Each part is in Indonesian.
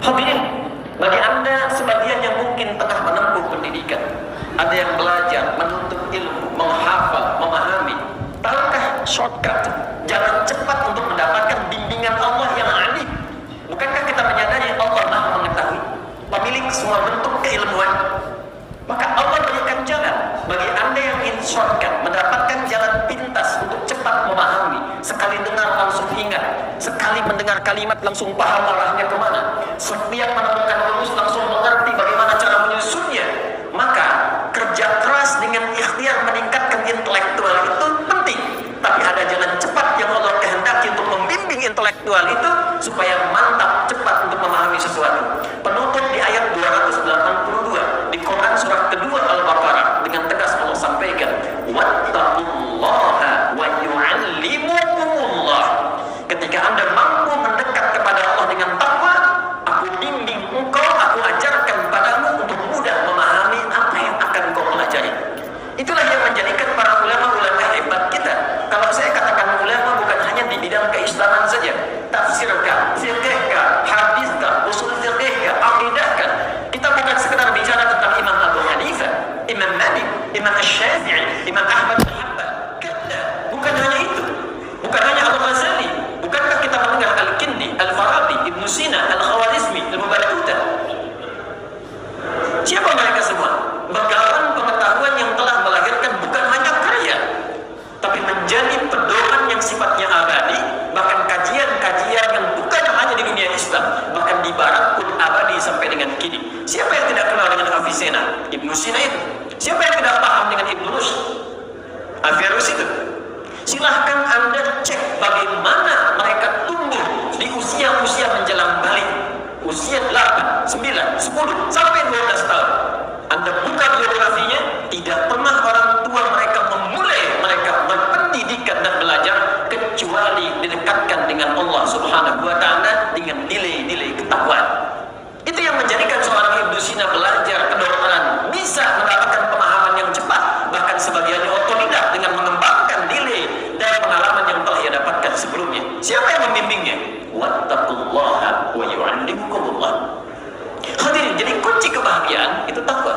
Hadirin, bagi Anda sebagian yang mungkin tengah menempuh pendidikan, ada yang belajar, menuntut ilmu, menghafal, memahami, tahukah shortcut, jalan cepat untuk mendapatkan bimbingan Allah yang alim? Bukankah kita menyadari Allah Maha mengetahui, pemilik semua bentuk keilmuan? Maka Allah berikan jalan bagi Anda yang ingin shortcut, mendapatkan jalan pintas untuk cepat memahami, sekali dengar langsung ingat, sekali mendengar kalimat langsung paham arahnya kemana, setiap menemukan rumus langsung mengerti bagaimana cara menyusunnya. Maka kerja keras dengan ikhtiar meningkatkan intelektual itu penting, tapi ada jalan cepat yang Allah kehendaki untuk membimbing intelektual itu supaya mantap cepat untuk memahami sesuatu. Penutup di ayat 282 di Quran surah kedua Al-Baqarah dengan tegas Allah sampaikan, wattaqullaha wa yu'allimukumullah. Ketika Anda mampu mendekat kepada Allah dengan takwa, aku bimbing engkau, aku ajarkan padamu untuk mudah memahami apa yang akan kau pelajari. Itulah yang menjadikan para ulama-ulama hebat kita. Kalau saya katakan ulama bukan hanya di bidang keislaman saja, tafsirkah, fiqhkah, hadithkah, usul fiqhkah, aqidahkah. Kita bukan sekedar bicara tentang Imam Abu Hanifah, Imam Malik, Imam Asy-Syafi'i, Imam Ahmad bin Hanbal. Bukan hanya itu. Bukan hanya Al-Ghazali. Bukankah kita mendengar Al-Kindi, Al-Farabi, Ibnu Sina, Al-Khawarizmi, Al-Mubarakutah? Siapa mereka semua? Begawan pengetahuan yang telah melahirkan bukan hanya karya, tapi menjadi pedoman yang sifatnya abadi, bahkan kajian-kajian yang bukan hanya di dunia Islam, bahkan di Barat pun abadi sampai dengan kini. Siapa yang tidak kenal dengan Avicenna, Ibnu Sina itu? Siapa yang tidak paham dengan Ibnu Rushd, Averroes itu? Silahkan Anda cek bagaimana mereka tumbuh di usia-usia menjelang balik, usia 8, 9, 10, sampai 12 tahun. Anda buka biografinya, tidak pernah orang tua mereka memulai mereka berpendidikan dan belajar kecuali didekatkan dengan Allah Subhanahu wa Ta'ala dengan nilai-nilai ketakwaan. Itu yang menjadikan seorang Ibnu Sina belajar kedokteran bisa mendapatkan pemahaman yang cepat, bahkan sebagiannya otodidak dengan mengembangkan nilai dan pengalaman yang telah ia dapatkan sebelumnya. Siapa yang membimbingnya? Wattaqullaha wa yu'allimukumullah. Hadirin, jadi kunci kebahagiaan itu takwa.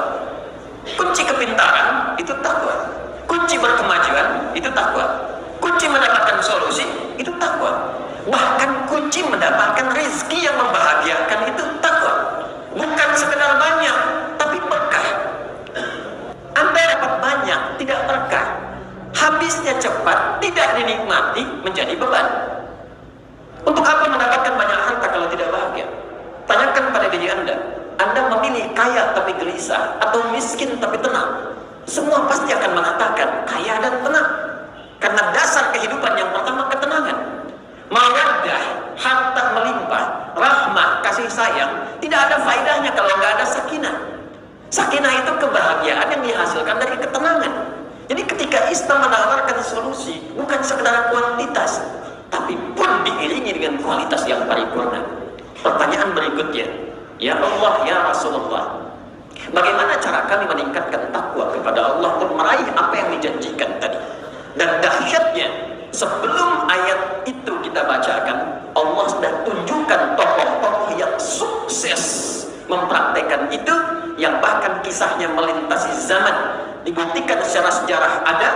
Kunci kepintaran itu takwa. Kunci berkemajuan itu takwa. Kunci mendapatkan solusi itu takwa. Bahkan kunci mendapatkan rezeki yang membahagiakan itu takwa. Bukan sekedar banyak, tapi berkah. Anda dapat banyak, tidak berkah. Habisnya cepat, tidak dinikmati, menjadi beban. Untuk apa mendapatkan banyak harta kalau tidak bahagia? Tanyakan pada diri Anda. Anda memilih kaya tapi gelisah, atau miskin tapi tenang? Semua pasti akan mengatakan kaya dan tenang. Karena dasar kehidupan yang pertama ketenangan. Mawaddah, harta melimpah, rahmah, kasih sayang, tidak ada faedahnya kalau nggak ada sakinah. Sakinah itu kebahagiaan yang dihasilkan dari ketenangan. Jadi ketika Islam menawarkan solusi, bukan sekedar kuantitas, tapi pun diiringi dengan kualitas yang paripurna. Pertanyaan berikutnya, ya Allah, ya Rasulullah, bagaimana cara kami meningkatkan takwa kepada Allah untuk meraih apa yang dijanjikan tadi? Dan dahsyatnya, sebelum ayat itu kita bacakan, Allah sudah tunjukkan tokoh-tokoh yang sukses mempraktekkan itu, yang bahkan kisahnya melintasi zaman, dibuktikan secara sejarah ada,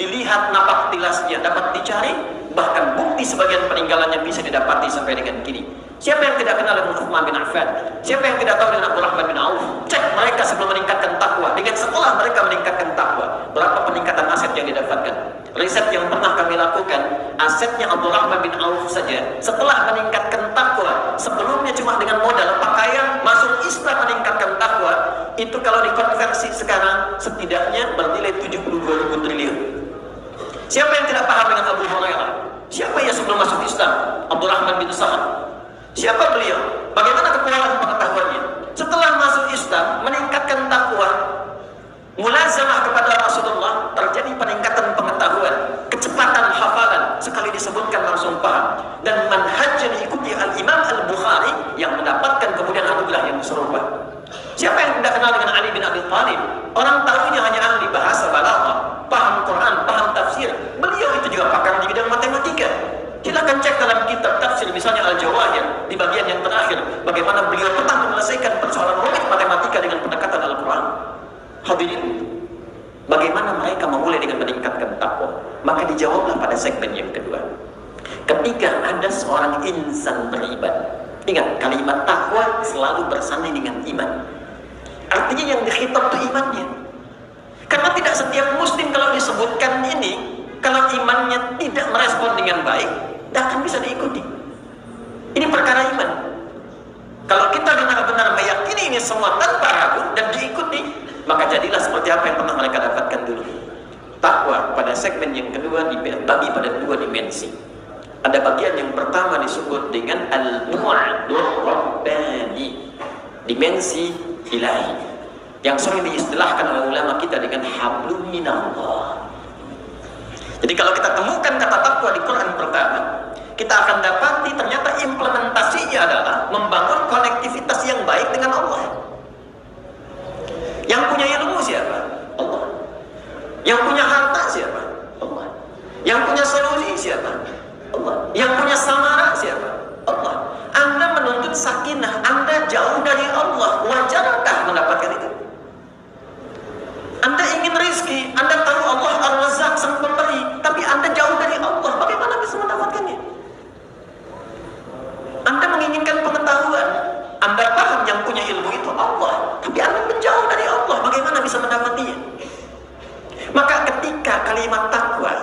dilihat napak tilasnya dapat dicari, bahkan bukti sebagian peninggalannya bisa didapati sampai dengan kini. Siapa yang tidak kenal dengan Uthman bin Affan? Siapa yang tidak tahu dengan Abdurrahman bin Auf? Cek mereka sebelum meningkatkan takwa, dengan setelah mereka meningkatkan takwa, berapa peningkatan aset yang didapatkan. Riset yang pernah kami lakukan, asetnya Abdurrahman bin Auf saja setelah meningkatkan takwa, sebelumnya cuma dengan modal pakaian, masuk Islam meningkatkan takwa, itu kalau dikonversi sekarang setidaknya bernilai 72.000 triliun. Siapa yang tidak paham dengan Abu Hurairah? Siapa yang sebelum masuk Islam? Abdurrahman bin Sa'ad. Siapa beliau? Bagaimana kekuatan pengetahuannya? Setelah masuk Islam, meningkatkan takwa, mulazamah kepada Rasulullah, terjadi peningkatan pengetahuan, kecepatan hafalan, sekali disebutkan langsung paham. Dan manhaj yang diikuti Al-Imam Al-Bukhari yang mendapatkan kemudian anugerah yang serupa. Siapa yang tidak kenal dengan Ali bin Abi Thalib? Orang tahunya hanya ahli bahasa balaghah, paham Quran, paham tafsir. Beliau itu juga pakar di bidang matematika. Silakan cek dalam kitab tafsir misalnya Al-Jawahir di bagian yang terakhir bagaimana beliau pernah menyelesaikan persoalan rumit matematika dengan pendekatan Al-Quran. Hadirin, bagaimana mereka memulai dengan meningkatkan takwa? Maka dijawablah pada segmen yang kedua. Ketika ada seorang insan beriman, ingat kalimat takwa selalu bersanding dengan iman. Artinya yang dikhitab itu imannya. Karena tidak setiap muslim kalau disebutkan ini, kalau imannya tidak merespon dengan baik, tidak akan bisa diikuti. Ini perkara iman. Kalau kita benar-benar meyakini ini semua tanpa ragu dan diikuti, maka jadilah seperti apa yang pernah mereka dapatkan dulu. Takwa pada segmen yang kedua dibagi pada dua dimensi. Ada bagian yang pertama disebut dengan al-mu'adur rabbani, dimensi ilahi, yang sering diistilahkan oleh ulama kita dengan hablum minallah. Jadi kalau kita temukan kata takwa di Quran pertama, kita akan dapati ternyata implementasinya adalah membangun konektivitas yang baik dengan Allah. Yang punya ilmu siapa? Allah. Yang punya harta siapa? Allah. Yang punya solusi siapa? Allah. Yang punya samara siapa? Allah. Anda menuntut sakinah, Anda jauh dari Allah, wajarkah mendapatkan itu? Anda ingin rezeki, Anda tahu Allah Ar-Razzaq sang pemberi, tapi Anda jauh dari Allah, bagaimana bisa mendapatkannya? Anda menginginkan pengetahuan, Anda paham yang punya ilmu itu Allah, tapi Anda menjauh dari Allah, bagaimana bisa mendapatinya? Maka ketika kalimat takwa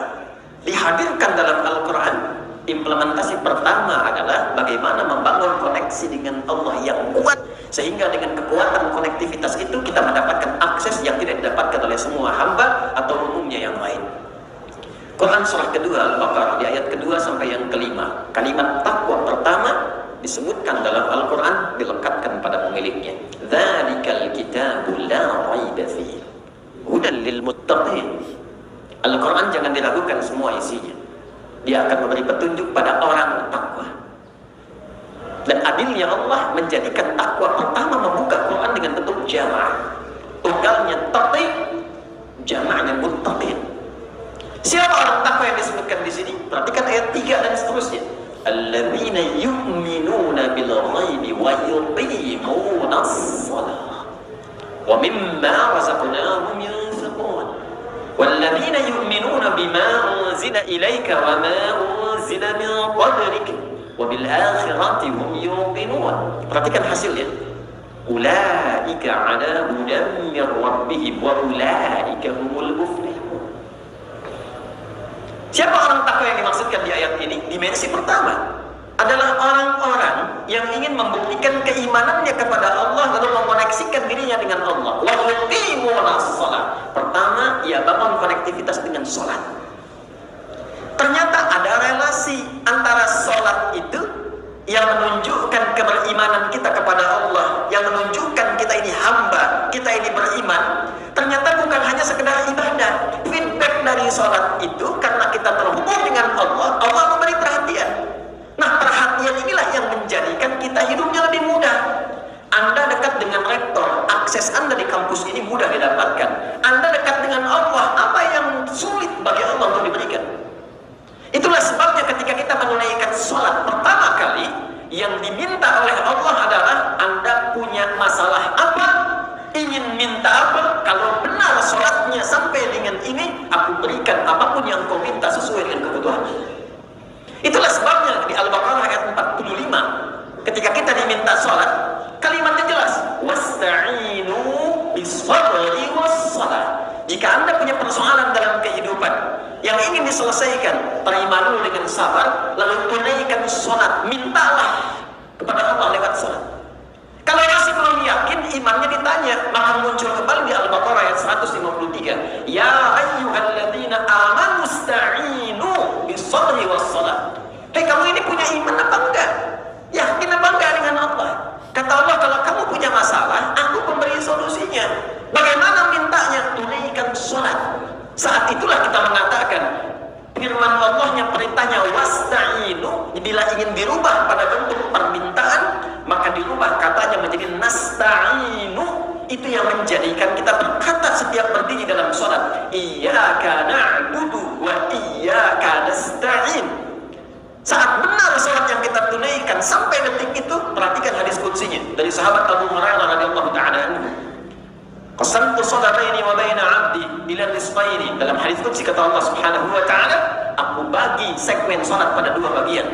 dihadirkan dalam Al-Quran, implementasi pertama adalah bagaimana membangun koneksi dengan Allah yang kuat, sehingga dengan kekuatan konektivitas itu kita mendapatkan akses yang tidak didapatkan oleh semua hamba atau umumnya yang lain. Quran surah kedua Al-Baqarah di ayat kedua sampai yang kelima, kalimat takwa pertama disebutkan dalam Al-Quran dilekatkan pada pemiliknya. Dzalikal kitabu la raiba fihi hudan lil muttaqin. Al-Quran jangan diragukan semua isinya. Dia akan memberi petunjuk pada orang takwa. Dan adilnya Allah menjadikan takwa pertama membuka Quran dengan bentuk jamaah. Tunggalnya taqi, jamaahnya muttaqin. Siapa orang takwa yang disebutkan di sini? Perhatikan ayat 3 dan seterusnya. Alladzina yu'minuna bil ghaibi wa yuqimuna shalah wa mimma razaqnahum yunfiqun. Walladzina yu'minuna bima unzila ilaika wa ma unzila min qablika wabil akhirati hum yuqinun. Perhatikan hasilnya. Ulaika ala hudan min rabbihim wa ulaika humul muflihun. Siapa orang takwa yang dimaksudkan di ayat ini? Dimensi pertama adalah orang-orang yang ingin membuktikan keimanannya kepada Allah lalu mengoneksikan dirinya dengan Allah. Wa yuqimuna shalah. Pertama, ia bangun konektivitas dengan salat. Ternyata ada relasi antara sholat itu yang menunjukkan keberimanan kita kepada Allah, yang menunjukkan kita ini hamba, kita ini beriman. Ternyata bukan hanya sekedar ibadah. Feedback dari sholat itu karena kita terhubung dengan Allah, Allah memberi perhatian. Nah, perhatian inilah yang menjadikan kita hidupnya lebih mudah. Anda dekat dengan rektor, akses Anda di kampus ini mudah didapatkan. Anda dekat dengan Allah, apa yang sulit bagi Allah untuk diberikan? Itulah sebabnya ketika kita menunaikan sholat pertama kali, yang diminta oleh Allah adalah Anda punya masalah apa, ingin minta apa, kalau benar sholatnya sampai dengan ini, aku berikan apapun yang kau minta sesuai dengan kebutuhan. Itulah sebabnya di Al-Baqarah ayat 45, ketika kita diminta sholat, kalimatnya jelas, wasta'inu bis-sabri was-shalah. Jika Anda punya persoalan dalam kehidupan yang ingin diselesaikan, terima dulu dengan sabar, lalu tunaikan sholat, mintalah kepada Allah lewat sholat. Kalau masih belum yakin, imannya ditanya, maka muncul kembali di Al-Baqarah ayat 153. Ya ayyuhalladzina amanu sta'inu bis-sabri was-shalah. Hei, kamu ini punya iman apa enggak? Yakin apa enggak dengan Allah? Kata Allah, kalau kamu punya masalah, aku memberi solusinya. Bagaimana mintanya? Tunaikan sholat. Saat itulah kita mengatakan firman Allahnya, perintahnya wasta'inu, bila ingin dirubah pada bentuk permintaan, maka dirubah katanya menjadi nasta'inu. Itu yang menjadikan kita berkata setiap berdiri dalam sholat, iyyaka na'budu wa iyyaka nasta'in. Saat benar sholat yang kita tunaikan sampai detik itu, perhatikan hadis qudsinya dari sahabat Abu Hurairah radhiyallahu ta'ala anhu. Qasamtu sholataini wa baina 'abdi ila nisfaini. Dalam hadis qudsi kata Allah Subhanahu wa ta'ala, aku bagi segmen sholat pada dua bagian.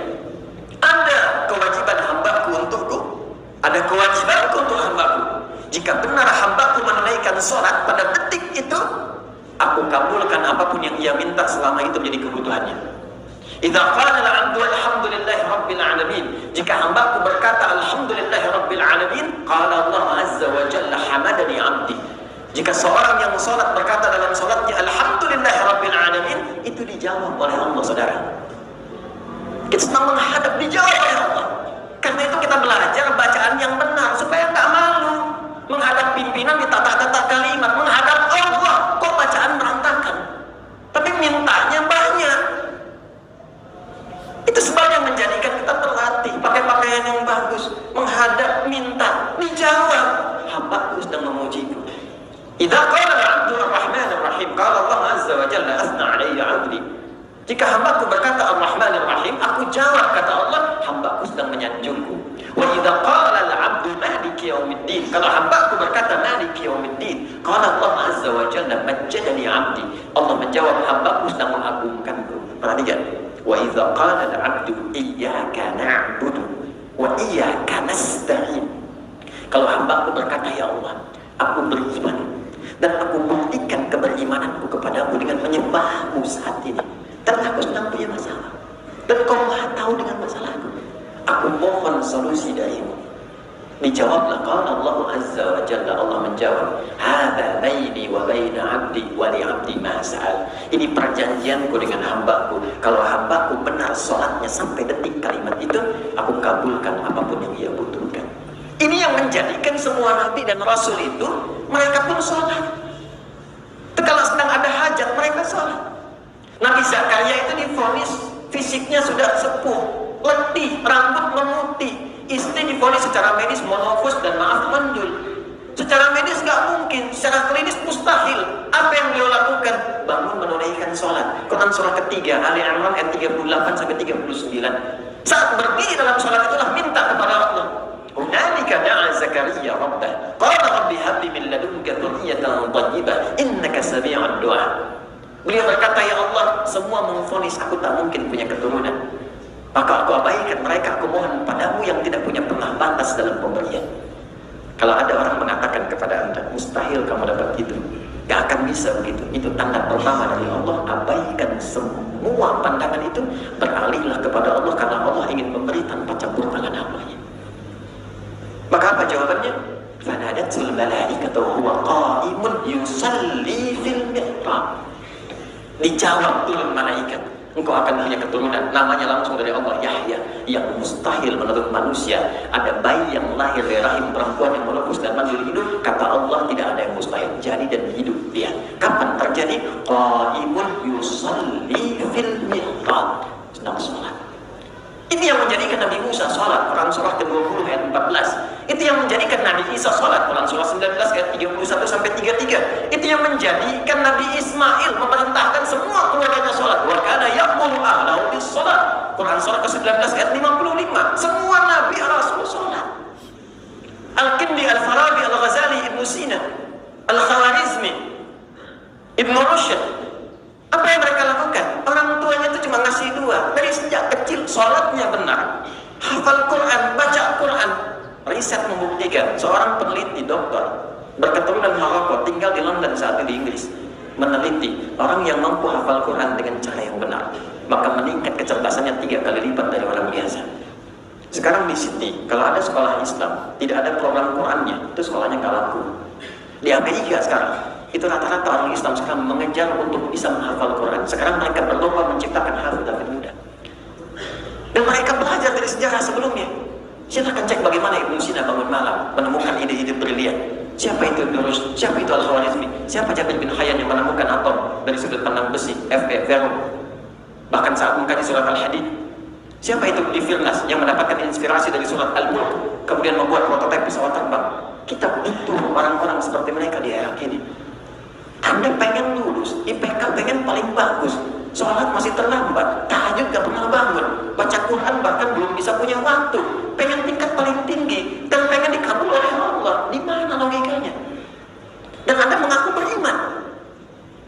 Ada kewajiban hambaku untukku, ada kewajibanku untuk hambaku. Jika benar hambaku menunaikan sholat pada detik itu, aku kabulkan apapun yang ia minta selama itu menjadi kebutuhannya. Idza qala al-'abdu alhamdulillahi rabbil alamin, jika hambaku berkata alhamdulillahi rabbil alamin, qala Allah azza wa jalla hamadani 'abdi. Jika seorang yang salat berkata dalam salatnya alhamdulillahi rabbil alamin, itu dijawab oleh Allah, saudara. Kita sedang menghadap, dijawab oleh Allah. Karena itu kita belajar bacaan yang benar supaya enggak malu menghadap pimpinan di tata-tata kalimat, menghadap Allah kok bacaan berantakan. Tapi mintanya banyak. Itu sebab yang menjadikan kita terlatih pakai pakaian yang bagus, menghadap, minta, dijawab. Hambaku sedang memujiku. Idza qala al-'abdu ar-rahman ar-rahim, qala Allah azza wa jalla asna 'alayya 'abdi. Jika hambaku berkata ar-rahman ar-rahim, aku jawab kata Allah, hambaku sedang menyanjungku. Wa idza qala al-'abdu maliki yaumiddin, kalau hambaku berkata maliki yaumiddin, qala Allah azza wa jalla majjadani 'abdi. Allah menjawab, hambaku sedang mengagungkanku. Perhatikan. Wa idza qala al-'abdu iyyaka na'budu wa iyyaka nasta'in. Kalau hambaku berkata, ya Allah, aku beriman dan aku buktikan keberimananku kepadamu dengan menyembahmu saat ini, dan aku sedang punya masalah dan kau maha tahu dengan masalahku, aku mohon solusi darimu. Dijawablah qala Allah azza wa jalla, Allah menjawab, hadza baini wa baina 'abdi wa li 'abdi ma sa'al. Ini perjanjianku dengan hambaku, kalau hambaku benar salatnya sampai detik kalimat itu, aku kabulkan apapun yang ia butuhkan. Ini yang menjadikan semua nabi dan rasul itu mereka pun sholat. Kalau sedang ada hajat mereka sholat. Nabi Zakaria itu divonis fisiknya sudah sepuh, letih, rambut memutih. Istri divonis secara medis monofus dan maaf mandul. Secara medis nggak mungkin, secara klinis mustahil. Apa yang beliau lakukan? Bangun menunaikan sholat. Quran surah ketiga Ali Imran ayat 38 sampai 39. Saat berdiri dalam sholat itulah minta kepada Allah. Hunalika da'a Zakaria rabbah qala rabbi habli min ladunka dzurriyyatan thayyibah innaka sami'ud du'a. Beliau berkata, ya Allah, semua memvonis aku tak mungkin punya keturunan, maka aku abaikan mereka, aku mohon padamu yang tidak punya pernah batas dalam pemberian. Kalau ada orang mengatakan kepada anda mustahil kamu dapat itu, gak akan bisa begitu, itu tanda pertama dari Allah. Abaikan semua pandangan itu, beralihlah kepada Allah, karena Allah ingin memberi tanpa campur tangan hambanya. Maka apa jawabannya? Fanadatul malaikatu huwa qa'imun yusalli fil mihrab. Dijawab turun malaikat, engkau akan punya keturunan, namanya langsung dari Allah, Yahya, yang mustahil menurut manusia. Ada bayi yang lahir dari rahim perempuan yang menepus dan manggil hidup, kata Allah tidak ada yang mustahil, jadi dan hidup dia. Kapan terjadi? Qa'imun yusalli fil mihrab, sedang sholat. Ini yang menjadikan Nabi Musa sholat, Quran surah ke-20 ayat 14. Itu yang menjadikan Nabi Isa sholat, Quran surah 19 ayat 31 sampai 33. Itu yang menjadikan Nabi Ismail memerintahkan semua keluarganya sholat. Wa kana ya'muru ahlahu bis sholat, Quran surah ke-19 ayat 55. Semua Nabi Rasul sholat. Al-Kindi, Al-Farabi, Al-Ghazali, Ibnu Sina, Al-Khawarizmi, Ibnu Rushd. Apa yang mereka lakukan? Orang tuanya itu cuma ngasih dua. Dari sejak kecil sholatnya benar, hafal Quran, baca Quran. Riset membuktikan, seorang peneliti dokter berketurunan Maroko, tinggal di London saat itu di Inggris, meneliti orang yang mampu hafal Quran dengan cara yang benar, maka meningkat kecerdasannya 3 kali lipat dari orang biasa. Sekarang di Sydney, kalau ada sekolah Islam tidak ada program Qurannya, itu sekolahnya nggak laku. Di Amerika sekarang itu rata-rata orang Islam sekarang mengejar untuk bisa menghafal Quran. Sekarang mereka berlomba menciptakan hafiz muda. Dan mereka belajar dari sejarah sebelumnya. Silahkan cek bagaimana Ibnu Sina bangun malam menemukan ide-ide brilian. Siapa itu Ibnu Rushd? Siapa itu Al-Khawarizmi? Siapa Jabir bin Hayyan yang menemukan atom dari sudut pandang besi, Fermi? Bahkan saat mengkaji surat Al-Hadid. Siapa itu Ibnu Firnas yang mendapatkan inspirasi dari surat Al-Mulk, kemudian membuat prototipe pesawat terbang? Kita butuh orang-orang seperti mereka di era ini. Anda pengen lulus, IPK pengen paling bagus, sholat masih terlambat, tahajud gak pernah bangun, baca Quran bahkan belum bisa punya waktu, pengen tingkat paling tinggi dan pengen dikabul oleh Allah. Di mana logikanya? Dan Anda mengaku beriman,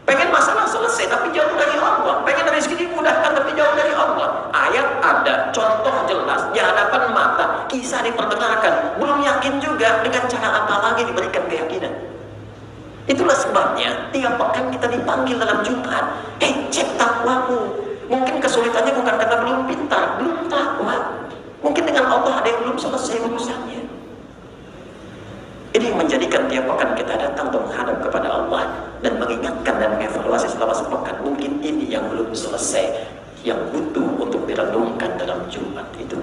pengen masalah selesai tapi jauh dari Allah, pengen rezeki dimudahkan tapi jauh dari Allah. Ayat ada, contoh jelas di hadapan mata, kisah diperdengarkan, belum yakin juga, dengan cara apa lagi diberikan keyakinan? Itulah sebabnya tiap pekan kita dipanggil dalam Jumat. Cek takwamu. Mungkin kesulitannya bukan karena belum pintar, belum takwa. Mungkin dengan Allah ada yang belum selesai urusannya. Ini yang menjadikan tiap pekan kita datang untuk menghadap kepada Allah dan mengingatkan dan mengevaluasi selama sepekan. Mungkin ini yang belum selesai, yang butuh untuk direnungkan dalam Jumat itu.